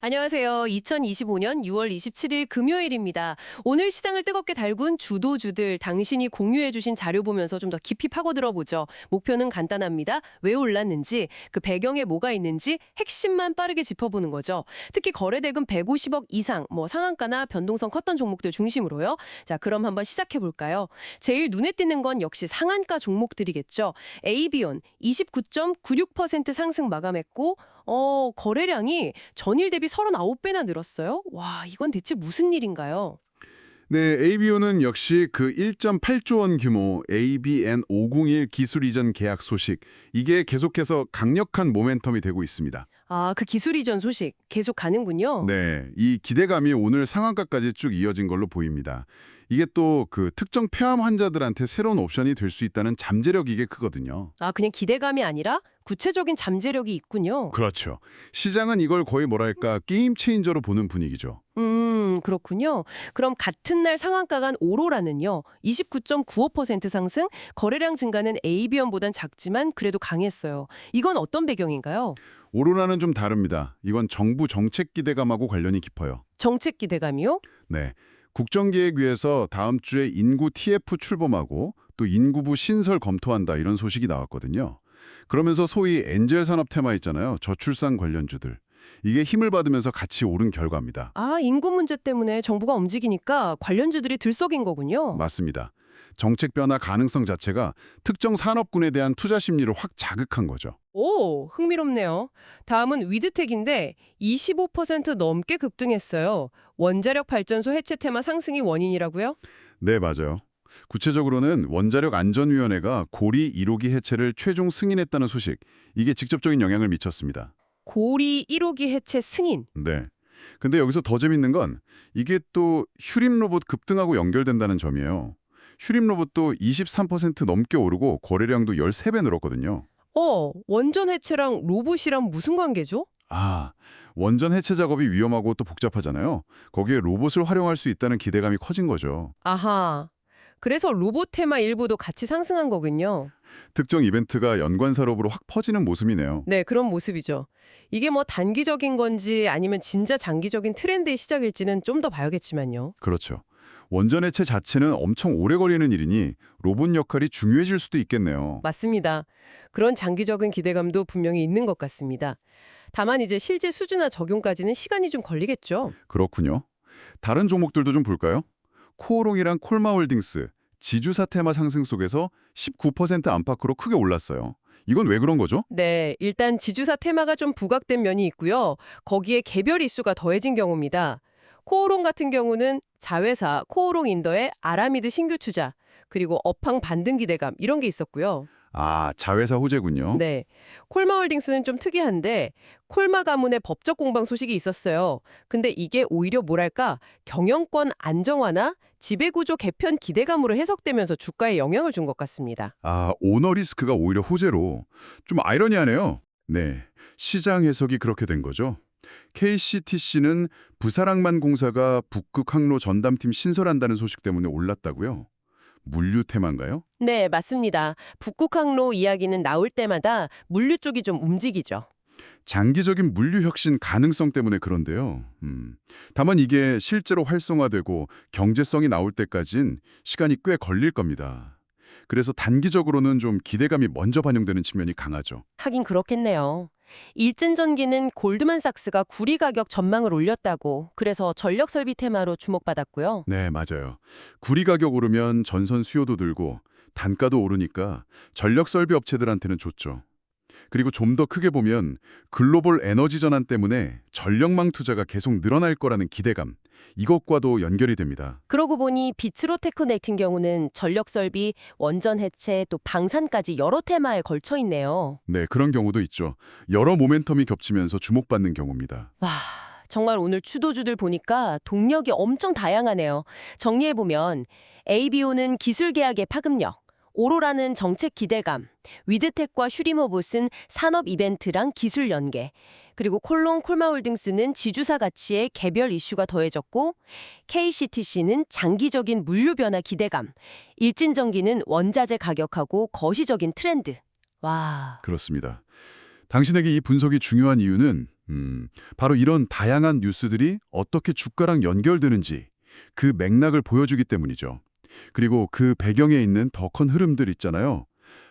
안녕하세요. 2025년 6월 27일 금요일입니다. 오늘 시장을 뜨겁게 달군 주도주들 당신이 공유해주신 자료 보면서 좀 더 깊이 파고들어 보죠. 목표는 간단합니다. 왜 올랐는지, 그 배경에 뭐가 있는지 핵심만 빠르게 짚어보는 거죠. 특히 거래대금 150억 이상, 상한가나 변동성 컸던 종목들 중심으로요. 자, 그럼 한번 시작해 볼까요? 제일 눈에 띄는 건 역시 상한가 종목들이겠죠. 에이비온 29.96% 상승 마감했고, 거래량이 전일 대비 39배나 늘었어요? 와, 이건 대체 무슨 일인가요? 네, ABO는 역시 그 1.8조 원 규모 ABN 501 기술 이전 계약 소식, 이게 계속해서 강력한 모멘텀이 되고 있습니다. 아, 그 기술 이전 소식 계속 가는군요. 네, 이 기대감이 오늘 상한가까지 쭉 이어진 걸로 보입니다. 이게 또 그 특정 폐암 환자들한테 새로운 옵션이 될 수 있다는 잠재력이 이게 크거든요. 아, 그냥 기대감이 아니라 구체적인 잠재력이 있군요. 그렇죠. 시장은 이걸 거의 뭐랄까 게임 체인저로 보는 분위기죠. 그렇군요. 그럼 같은 날 상한가 간 오로라는요. 29.95% 상승, 거래량 증가는 에이비언보단 작지만 그래도 강했어요. 이건 어떤 배경인가요? 오로라는 좀 다릅니다. 이건 정부 정책 기대감하고 관련이 깊어요. 정책 기대감이요? 네. 국정기획위에서 다음 주에 인구 TF 출범하고 또 인구부 신설 검토한다 이런 소식이 나왔거든요. 그러면서 소위 엔젤 산업 테마 있잖아요. 저출산 관련주들. 이게 힘을 받으면서 같이 오른 결과입니다. 아, 인구 문제 때문에 정부가 움직이니까 관련주들이 들썩인 거군요. 맞습니다. 정책 변화 가능성 자체가 특정 산업군에 대한 투자 심리를 확 자극한 거죠. 오, 흥미롭네요. 다음은 위드텍인데 25% 넘게 급등했어요. 원자력 발전소 해체 테마 상승이 원인이라고요? 네, 맞아요. 구체적으로는 원자력 안전위원회가 고리 1호기 해체를 최종 승인했다는 소식. 이게 직접적인 영향을 미쳤습니다. 고리 1호기 해체 승인. 네. 근데 여기서 더 재밌는 건 이게 또 휴림 로봇 급등하고 연결된다는 점이에요. 휴림 로봇도 23% 넘게 오르고 거래량도 13배 늘었거든요. 원전 해체랑 로봇이랑 무슨 관계죠? 아, 원전 해체 작업이 위험하고 또 복잡하잖아요. 거기에 로봇을 활용할 수 있다는 기대감이 커진 거죠. 아하. 그래서 로봇 테마 일부도 같이 상승한 거군요. 특정 이벤트가 연관 산업으로 확 퍼지는 모습이네요. 네, 그런 모습이죠. 이게 단기적인 건지 아니면 진짜 장기적인 트렌드의 시작일지는 좀 더 봐야겠지만요. 그렇죠. 원전 해체 자체는 엄청 오래 걸리는 일이니 로봇 역할이 중요해질 수도 있겠네요. 맞습니다. 그런 장기적인 기대감도 분명히 있는 것 같습니다. 다만 이제 실제 수주나 적용까지는 시간이 좀 걸리겠죠. 그렇군요. 다른 종목들도 좀 볼까요? 코오롱이랑 콜마홀딩스, 지주사 테마 상승 속에서 19% 안팎으로 크게 올랐어요. 이건 왜 그런 거죠? 네, 일단 지주사 테마가 좀 부각된 면이 있고요. 거기에 개별 이슈가 더해진 경우입니다. 코오롱 같은 경우는 자회사 코오롱 인더의 아라미드 신규 투자, 그리고 업황 반등 기대감 이런 게 있었고요. 아, 자회사 호재군요. 네. 콜마홀딩스는 좀 특이한데 콜마 가문의 법적 공방 소식이 있었어요. 근데 이게 오히려 뭐랄까 경영권 안정화나 지배구조 개편 기대감으로 해석되면서 주가에 영향을 준 것 같습니다. 아, 오너 리스크가 오히려 호재로. 좀 아이러니하네요. 네, 시장 해석이 그렇게 된 거죠. KCTC는 부사랑만 공사가 북극 항로 전담팀 신설한다는 소식 때문에 올랐다고요? 물류 테마인가요? 네, 맞습니다. 북극항로 이야기는 나올 때마다 물류 쪽이 좀 움직이죠. 장기적인 물류 혁신 가능성 때문에 그런데요. 다만 이게 실제로 활성화되고 경제성이 나올 때까진 시간이 꽤 걸릴 겁니다. 그래서 단기적으로는 좀 기대감이 먼저 반영되는 측면이 강하죠. 하긴 그렇겠네요. 일진전기는 골드만삭스가 구리 가격 전망을 올렸다고 그래서 전력 설비 테마로 주목받았고요. 네, 맞아요. 구리 가격 오르면 전선 수요도 늘고 단가도 오르니까 전력 설비 업체들한테는 좋죠. 그리고 좀 더 크게 보면 글로벌 에너지 전환 때문에 전력망 투자가 계속 늘어날 거라는 기대감, 이것과도 연결이 됩니다. 그러고 보니 비츠로테크 같은 경우는 전력 설비, 원전 해체, 또 방산까지 여러 테마에 걸쳐 있네요. 네, 그런 경우도 있죠. 여러 모멘텀이 겹치면서 주목받는 경우입니다. 와, 정말 오늘 추도주들 보니까 동력이 엄청 다양하네요. 정리해보면 ABO는 기술 계약의 파급력, 오로라는 정책 기대감, 위드텍과 슈리모봇은 산업 이벤트랑 기술 연계, 그리고 콜마홀딩스는 지주사 가치에 개별 이슈가 더해졌고 KCTC는 장기적인 물류 변화 기대감, 일진전기는 원자재 가격하고 거시적인 트렌드. 와, 그렇습니다. 당신에게 이 분석이 중요한 이유는 바로 이런 다양한 뉴스들이 어떻게 주가랑 연결되는지 그 맥락을 보여주기 때문이죠. 그리고 그 배경에 있는 더 큰 흐름들 있잖아요.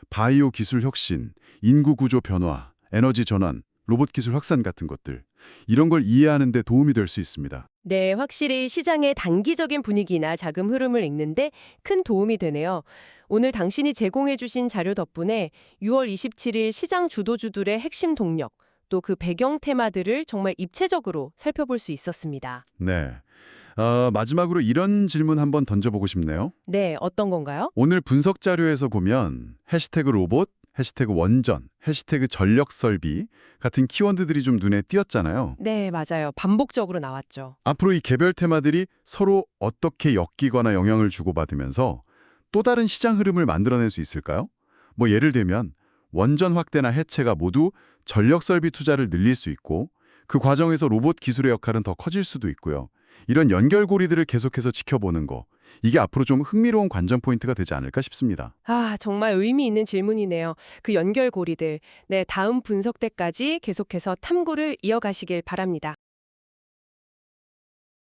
바이오 기술 혁신, 인구 구조 변화, 에너지 전환, 로봇 기술 확산 같은 것들. 이런 걸 이해하는 데 도움이 될 수 있습니다. 네, 확실히 시장의 단기적인 분위기나 자금 흐름을 읽는데 큰 도움이 되네요. 오늘 당신이 제공해 주신 자료 덕분에 6월 27일 시장 주도주들의 핵심 동력, 또 그 배경 테마들을 정말 입체적으로 살펴볼 수 있었습니다. 네. 마지막으로 이런 질문 한번 던져보고 싶네요. 네, 어떤 건가요? 오늘 분석 자료에서 보면 해시태그 로봇, 해시태그 원전, 해시태그 전력 설비 같은 키워드들이 좀 눈에 띄었잖아요. 네, 맞아요. 반복적으로 나왔죠. 앞으로 이 개별 테마들이 서로 어떻게 엮이거나 영향을 주고받으면서 또 다른 시장 흐름을 만들어낼 수 있을까요? 뭐 예를 들면 원전 확대나 해체가 모두 전력 설비 투자를 늘릴 수 있고 그 과정에서 로봇 기술의 역할은 더 커질 수도 있고요. 이런 연결고리들을 계속해서 지켜보는 거, 이게 앞으로 좀 흥미로운 관전 포인트가 되지 않을까 싶습니다. 아, 정말 의미 있는 질문이네요. 그 연결고리들. 네, 다음 분석 때까지 계속해서 탐구를 이어가시길 바랍니다.